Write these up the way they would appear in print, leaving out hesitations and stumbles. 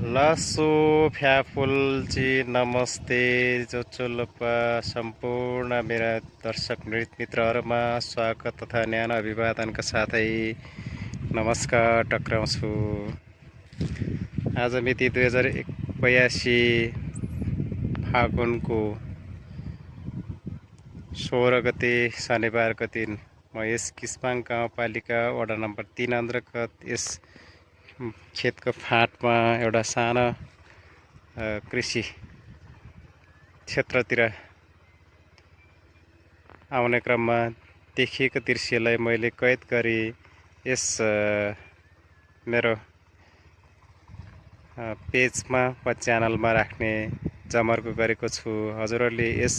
लसो फ्याफुलजी नमस्ते जोचोलोपा सम्पूर्ण मेरा दर्शक मित्रहरूमा स्वागत तथा न्यानो अभिवादनका साथै नमस्कार टक्राउँछु। आज मिति 2082 फागुनको 16 गते शनिबारको दिन म यस किस्पाङ गाउँपालिका वडा नम्बर 3 अन्तर्गत यस खेतको फाँटमा एउटा सानो कृषि क्षेत्रतिर आउने क्रममा देखिएको दृश्यलाई मैले कैद गरी यस मेरो पेजमा वा च्यानलमा राख्ने जमर्को गरेको छु। हजुरहरूले यस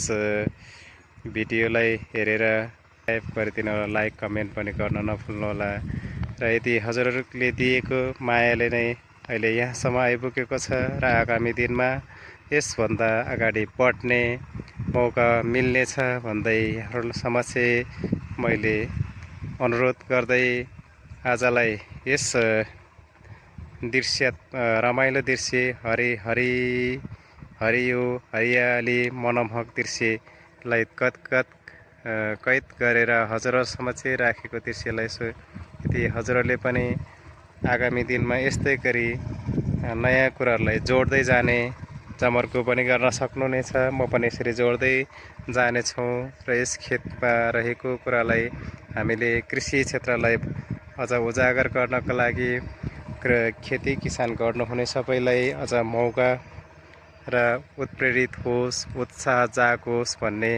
भिडियोलाई हेरेर टाइप गरिदिनु होला, लाइक कमेन्ट पनि गर्न नभुल्नुहोला। र यदि हजुरहरूले दिएको मायाले नै अहिले यहाँसम्म आइपुगेको छ र आगामी दिनमा यसभन्दा अगाडि बढ्ने मौका मिल्नेछ भन्दै यहाँहरू समक्ष मैले अनुरोध गर्दै आजलाई यस दृश्य रमाइलो दृश्य हरियो हरियाली मनमोहक दृश्यलाई कैद गरेर हजुरहरू समक्ष राखेको दृश्यलाई यदि हजुरहरूले पनि आगामी दिनमा यस्तै गरी नयाँ कुराहरूलाई जोड्दै जाने जमर्को पनि गर्न सक्नुहुनेछ। म पनि यसरी जोड्दै जानेछौँ र यस खेतमा रहेको कुरालाई हामीले कृषि क्षेत्रलाई अझ उजागर गर्नको लागि खेती किसान गर्नुहुने सबैलाई अझ मौका र उत्प्रेरित होस्, उत्साह जागोस् भन्ने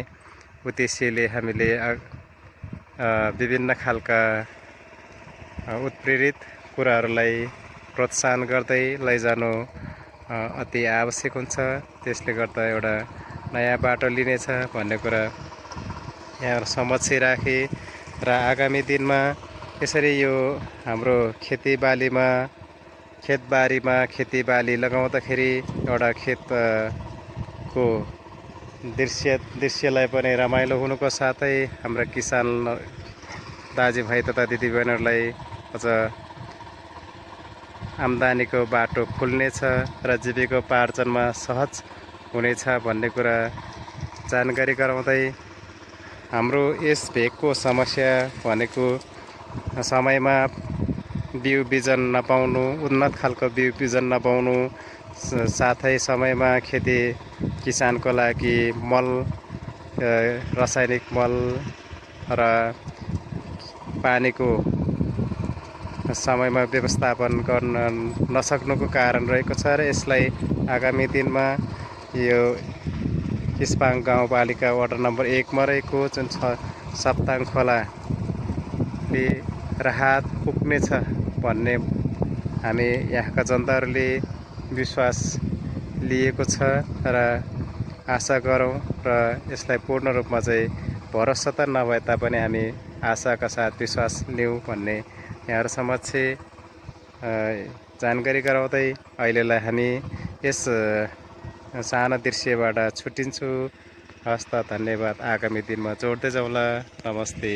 उद्देश्यले हामीले विभिन्न खालका उत्प्रेरित कुराहरूलाई प्रोत्साहन गर्दै लैजानु अति आवश्यक हुन्छ। त्यसले गर्दा एउटा नयाँ बाटो लिनेछ भन्ने कुरा यहाँ समक्ष राखे र आगामी दिनमा यसरी यो हाम्रो खेतीबाली लगाउँदाखेरि एउटा खेतको दृश्यलाई पनि रमाइलो हुनुको साथै हाम्रा किसान दाजुभाइ तथा दिदीबहिनीहरूलाई अझ आम्दानीको बाटो खुल्नेछ र जीविकोपार्जनमा सहज हुनेछ भन्ने कुरा जानकारी गराउँदै हाम्रो यस भेगको समस्या भनेको समयमा बिउ बिजन नपाउनु, उन्नत खालको बिउ बिजन नपाउनु, साथै समयमा खेती किसानको लागि मल, रासायनिक मल र पानीको समयमा व्यवस्थापन गर्न नसक्नुको कारण रहेको छ र यसलाई आगामी दिनमा यो किस्पाङ गाउँपालिका वडा नम्बर 1 मा रहेको जुन सप्ताङ खोलाले राहत पुग्नेछ भन्ने हामी यहाँका जनताहरूले विश्वास लिएको छ र आशा गरौँ र यसलाई पूर्ण रूपमा चाहिँ भरोसा त नभए तापनि हामी आशाका साथ विश्वास लिउँ भन्ने यहाँहरू समक्ष जानकारी गराउँदै अहिलेलाई हामी यस सानो दृश्यबाट छुट्टिन्छु। हस्त धन्यवाद। आगामी दिनमा जोड्दै जाउँला। नमस्ते।